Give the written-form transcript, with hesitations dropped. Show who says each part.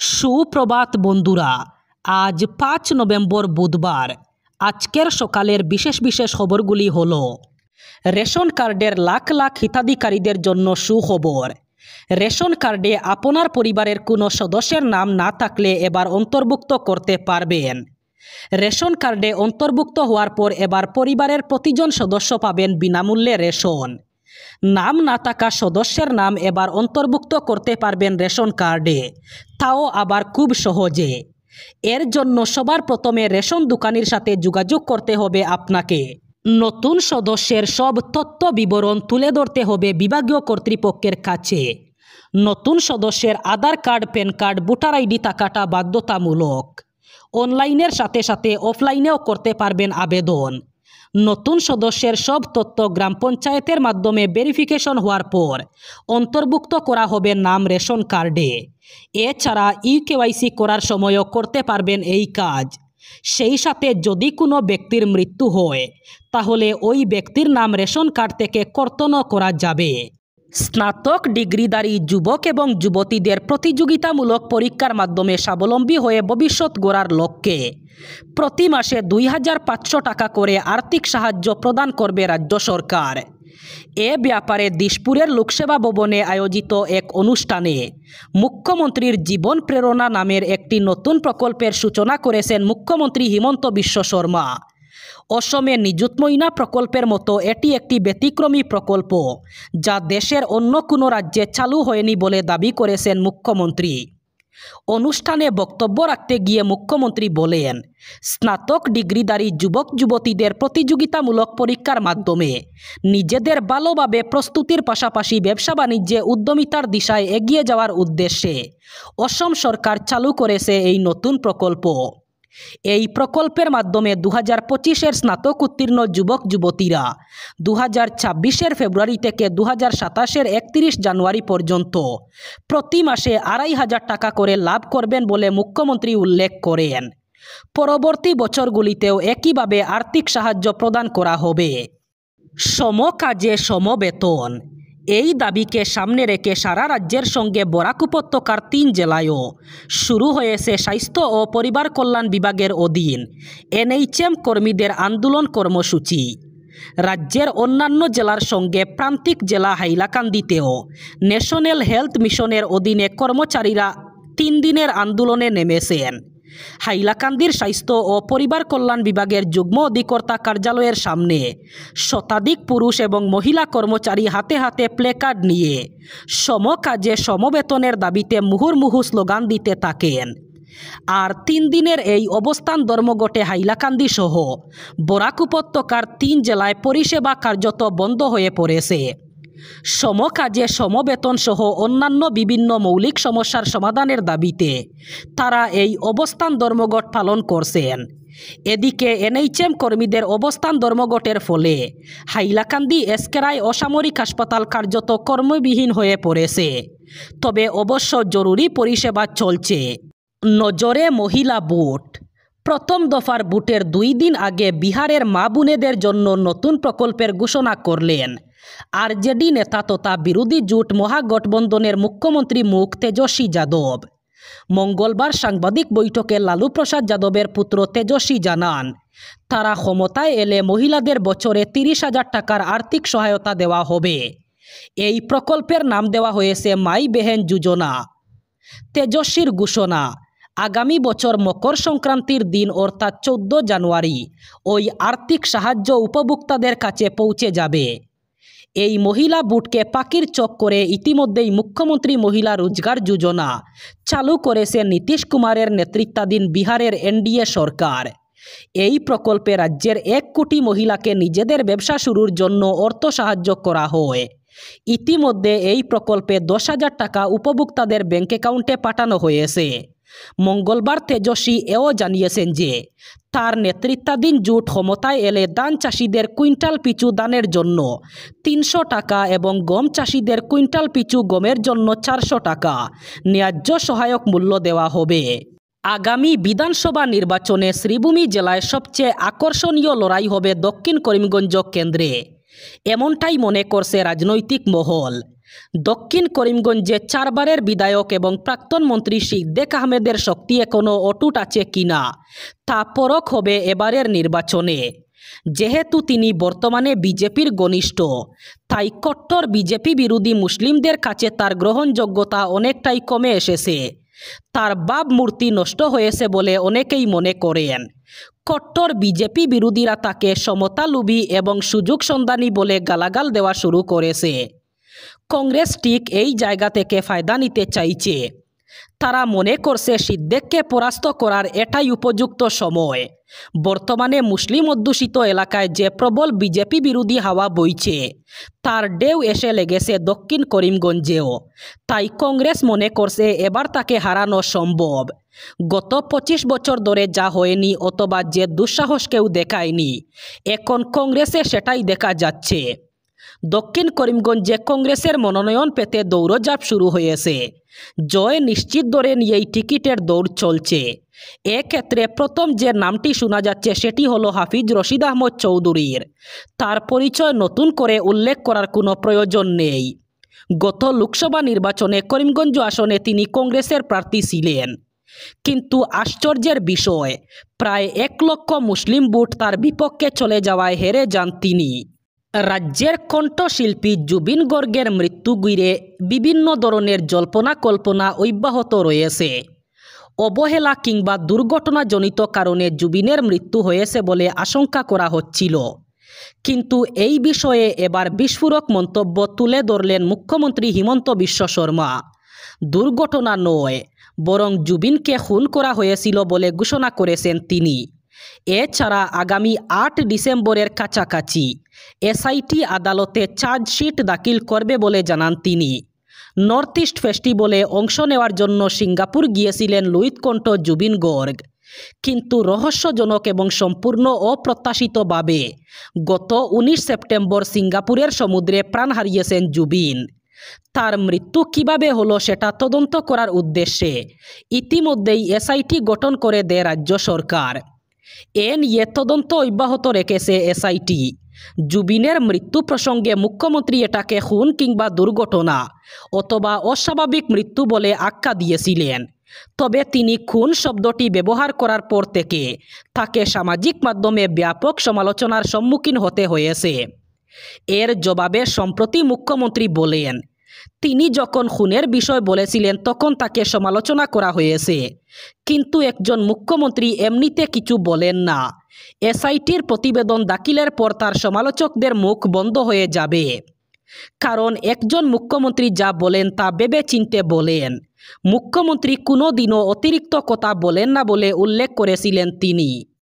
Speaker 1: সুপ্রভাত বন্ধুরা, আজ ৫ নভেম্বর বুধবার। আজকের সকালের বিশেষ বিশেষ খবরগুলি হলো: রেশন কার্ডের লাখ লাখ হিতাধিকারীদের জন্য সুখবর। রেশন কার্ডে আপনার পরিবারের কোনো সদস্যের নাম না থাকলে এবার অন্তর্ভুক্ত করতে পারবেন। রেশন কার্ডে অন্তর্ভুক্ত হওয়ার পর এবার পরিবারের প্রতিজন সদস্য পাবেন বিনামূল্যে রেশন। নাম না থাকা সদস্যের নাম এবার অন্তর্ভুক্ত করতে পারবেন রেশন কার্ডে, তাও আবার খুব সহজে। এর জন্য সবার প্রথমে রেশন দোকানির সাথে যোগাযোগ করতে হবে আপনাকে। নতুন সদস্যের সব তথ্য বিবরণ তুলে ধরতে হবে বিভাগীয় কর্তৃপক্ষের কাছে। নতুন সদস্যের Aadhaar card, PAN card, voter ID থাকাটা বাধ্যতামূলক। অনলাইনের সাথে সাথে অফলাইনেও করতে পারবেন আবেদন। নতুন সদস্যের সব তথ্য গ্রাম পঞ্চায়েতের মাধ্যমে ভেরিফিকেশন হওয়ার পর অন্তর্ভুক্ত করা হবে নাম রেশন কার্ডে। এছাড়া ইউকেওয়াইসি করার সময়ও করতে পারবেন এই কাজ। সেই সাথে যদি কোনো ব্যক্তির মৃত্যু হয় তাহলে ওই ব্যক্তির নাম রেশন কার্ড থেকে কর্তন করা যাবে। স্নাতক ডিগ্রিধারী যুবক এবং যুবতীদের প্রতিযোগিতামূলক পরীক্ষার মাধ্যমে স্বাবলম্বী হয়ে ভবিষ্যৎ গড়ার লক্ষ্যে প্রতি মাসে ২৫০০ টাকা করে আর্থিক সাহায্য প্রদান করবে রাজ্য সরকার। এ ব্যাপারে দিশপুরের লোকসেবা ভবনে আয়োজিত এক অনুষ্ঠানে মুখ্যমন্ত্রীর জীবন প্রেরণা নামের একটি নতুন প্রকল্পের সূচনা করেছেন মুখ্যমন্ত্রী হিমন্ত বিশ্ব শর্মা। অসমে নিযুত ময়না প্রকল্পের মতো এটি একটি ব্যতিক্রমী প্রকল্প, যা দেশের অন্য কোনো রাজ্যে চালু হয়নি বলে দাবি করেছেন মুখ্যমন্ত্রী। অনুষ্ঠানে বক্তব্য রাখতে গিয়ে মুখ্যমন্ত্রী বলেন, স্নাতক ডিগ্রিধারী যুবক যুবতীদের প্রতিযোগিতামূলক পরীক্ষার মাধ্যমে নিজেদের ভালোভাবে প্রস্তুতির পাশাপাশি ব্যবসা বাণিজ্যে উদ্যমিতার দিশায় এগিয়ে যাওয়ার উদ্দেশ্যে অসম সরকার চালু করেছে এই নতুন প্রকল্প। এই প্রকল্পের মাধ্যমে ২০২৫-এর স্নাতক উত্তীর্ণ যুবক যুবতীরা ২০২৬-এর ফেব্রুয়ারি থেকে ২০২৭-এর ৩১ জানুয়ারি পর্যন্ত প্রতি মাসে ২৫০০ টাকা করে লাভ করবেন বলে মুখ্যমন্ত্রী উল্লেখ করেন। পরবর্তী বছরগুলিতেও একইভাবে আর্থিক সাহায্য প্রদান করা হবে। সম কাজে সম বেতন, এই দাবিকে সামনে রেখে সারা রাজ্যের সঙ্গে বরাক উপত্যকার ৩ জেলায়ও শুরু হয়েছে স্বাস্থ্য ও পরিবার কল্যাণ বিভাগের অধীন এনএইচএম কর্মীদের আন্দোলন কর্মসূচি। রাজ্যের অন্যান্য জেলার সঙ্গে প্রান্তিক জেলা হাইলাকান্দিতেও ন্যাশনাল হেলথ মিশনের অধীনে কর্মচারীরা ৩ দিনের আন্দোলনে নেমেছেন। হাইলাকান্দির স্বাস্থ্য ও পরিবার কল্যাণ বিভাগের যুগ্ম অধিকর্তা কার্যালয়ের সামনে শতাধিক পুরুষ এবং মহিলা কর্মচারী হাতে হাতে প্লেকার্ড নিয়ে সম কাজে সম বেতনের দাবিতে মুহুর্মুহু স্লোগান দিতে থাকেন। আর ৩ দিনের এই অবস্থান ধর্মঘটে হাইলাকান্দি সহ বরাক উপত্যকার ৩ জেলায় পরিষেবা কার্যত বন্ধ হয়ে পড়েছে। সম কাজে সম বেতন সহ অন্যান্য বিভিন্ন মৌলিক সমস্যার সমাধানের দাবিতে তারা এই অবস্থান ধর্মঘট পালন করছেন। এদিকে এনএইচএম কর্মীদের অবস্থান ধর্মঘটের ফলে হাইলাকান্দি এসকেরাই অসামরিক হাসপাতাল কার্যত কর্মবিহীন হয়ে পড়েছে। তবে অবশ্য জরুরি পরিষেবা চলছে। নজরে মহিলা বুট, প্রথম দফার বুটের ২ দিন আগে বিহারের মা বোনেদের জন্য নতুন প্রকল্পের ঘোষণা করলেন আরজেডি নেতা তথা বিরোধী জোট মহাগঠবন্ধনের মুখ্যমন্ত্রী মুখ তেজস্বী যাদব। মঙ্গলবার সাংবাদিক বৈঠকে লালু প্রসাদ যাদবের পুত্র তেজস্বী জানান, তারা ক্ষমতায় এলে মহিলাদের বছরে ৩০,০০০ টাকার আর্থিক সহায়তা দেওয়া হবে। এই প্রকল্পের নাম দেওয়া হয়েছে মাই বেহেন যোজনা। তেজস্বীর ঘোষণা, আগামী বছর মকর সংক্রান্তির দিন অর্থাৎ ১৪ জানুয়ারি ওই আর্থিক সাহায্য উপভোক্তাদের কাছে পৌঁছে যাবে। এই মহিলা বুটকে পাখির চোখ করে ইতিমধ্যেই মুখ্যমন্ত্রী মহিলা রোজগার যোজনা চালু করেছে নীতিশ কুমারের নেতৃত্বাধীন বিহারের এনডিএ সরকার। এই প্রকল্পে রাজ্যের ১ কোটি মহিলাকে নিজেদের ব্যবসা শুরুর জন্য অর্থ সাহায্য করা হয়। ইতিমধ্যে এই প্রকল্পে ১০,০০০ টাকা উপভোক্তাদের ব্যাংক অ্যাকাউন্টে পাঠানো হয়েছে। মঙ্গলবার তেজস্বী এও জানিয়েছেন যে তার নেতৃত্বাধীন জোট ক্ষমতায় এলে ধান চাষিদের কুইন্টাল পিছু ধানের জন্য ৩০০ টাকা এবং গম চাষিদের কুইন্টাল পিছু গমের জন্য ৪০০ টাকা ন্যায্য সহায়ক মূল্য দেওয়া হবে। আগামী বিধানসভা নির্বাচনে শ্রীভূমি জেলায় সবচেয়ে আকর্ষণীয় লড়াই হবে দক্ষিণ করিমগঞ্জ কেন্দ্রে, এমনটাই মনে করছে রাজনৈতিক মহল। দক্ষিণ করিমগঞ্জে 4 বারের বিধায়ক এবং প্রাক্তন মন্ত্রী সিদ্দিক আহমেদের শক্তি এখনও অটুট আছে কিনা তা পরখ হবে এবারের নির্বাচনে। যেহেতু তিনি বর্তমানে বিজেপির ঘনিষ্ঠ, তাই কট্টর বিজেপি বিরোধী মুসলিমদের কাছে তার গ্রহণযোগ্যতা অনেকটাই কমে এসেছে। তার ভাবমূর্তি নষ্ট হয়েছে বলে অনেকেই মনে করেন। কট্টর বিজেপি বিরোধীরা তাকে সমতালোভী এবং সুযোগ সন্ধানী বলে গালাগাল দেওয়া শুরু করেছে। কংগ্রেস ঠিক এই জায়গা থেকে ফায়দা নিতে চাইছে। তারা মনে করছে সিদ্দিককে পরাস্ত করার এটাই উপযুক্ত সময়। বর্তমানে মুসলিম অধ্যুষিত এলাকায় যে প্রবল বিজেপি বিরোধী হাওয়া বইছে, তার ঢেউ এসে লেগেছে দক্ষিণ করিমগঞ্জেও। তাই কংগ্রেস মনে করছে এবার তাকে হারানো সম্ভব। গত 25 বছর ধরে যা হয়নি অথবা যে দুঃসাহস কেউ দেখায়নি, এখন কংগ্রেসে সেটাই দেখা যাচ্ছে। দক্ষিণ করিমগঞ্জে কংগ্রেসের মনোনয়ন পেতে দৌড়ঝাঁপ শুরু হয়েছে। জয় নিশ্চিত ধরে নিয়েই টিকিটের দৌড় চলছে। এক্ষেত্রে প্রথম যে নামটি শোনা যাচ্ছে সেটি হলো হাফিজ রশিদ আহমদ চৌধুরীর। তার পরিচয় নতুন করে উল্লেখ করার কোনো প্রয়োজন নেই। গত লোকসভা নির্বাচনে করিমগঞ্জ আসনে তিনি কংগ্রেসের প্রার্থী ছিলেন, কিন্তু আশ্চর্যের বিষয়, প্রায় 1 লক্ষ মুসলিম ভোট তার বিপক্ষে চলে যাওয়ায় হেরে যান তিনি। রাজ্যের কণ্ঠশিল্পী জুবিন গর্গের মৃত্যু ঘিরে বিভিন্ন ধরনের জল্পনা কল্পনা অব্যাহত রয়েছে। অবহেলা কিংবা দুর্ঘটনাজনিত কারণে জুবিনের মৃত্যু হয়েছে বলে আশঙ্কা করা হচ্ছিল, কিন্তু এই বিষয়ে এবার বিস্ফোরক মন্তব্য তুলে ধরলেন মুখ্যমন্ত্রী হিমন্ত বিশ্ব শর্মা। দুর্ঘটনা নয়, বরং জুবিনকে খুন করা হয়েছিল বলে ঘোষণা করেছেন তিনি। এছাড়া আগামী 8 ডিসেম্বরের কাছাকাছি এসআইটি আদালতে চার্জশিট দাখিল করবে বলে জানান তিনি। নর্থ ইস্ট ফেস্টিভ্যালে অংশ নেওয়ার জন্য সিঙ্গাপুর গিয়েছিলেন লুইতকণ্ঠ জুবিন গর্গ, কিন্তু রহস্যজনক এবং সম্পূর্ণ অপ্রত্যাশিতভাবে গত 19 সেপ্টেম্বর সিঙ্গাপুরের সমুদ্রে প্রাণ হারিয়েছেন জুবিন। তার মৃত্যু কিভাবে হলো সেটা তদন্ত করার উদ্দেশ্যে ইতিমধ্যেই এসআইটি গঠন করে দেয় রাজ্য সরকার। এ নিয়ে তদন্ত অব্যাহত রেখেছে এসআইটি। জুবিনের মৃত্যু প্রসঙ্গে মুখ্যমন্ত্রী এটাকে খুন কিংবা দুর্ঘটনা অথবা অস্বাভাবিক মৃত্যু বলে আখ্যা দিয়েছিলেন। তবে তিনি খুন শব্দটি ব্যবহার করার পর থেকে তাকে সামাজিক মাধ্যমে ব্যাপক সমালোচনার সম্মুখীন হতে হয়েছে। এর জবাবে সম্প্রতি মুখ্যমন্ত্রী বলেন, তিনি যখন খুনের বিষয় বলেছিলেন তখন তাকে সমালোচনা করা হয়েছে, কিন্তু একজন মুখ্যমন্ত্রী এমনিতে কিছু বলেন না। এসআইটির প্রতিবেদন দাখিলের পর তার সমালোচকদের মুখ বন্ধ হয়ে যাবে, কারণ একজন মুখ্যমন্ত্রী যা বলেন তা ভেবে চিনতে বলেন। মুখ্যমন্ত্রী কোনো দিনও অতিরিক্ত কথা বলেন না বলে উল্লেখ করেছিলেন তিনি।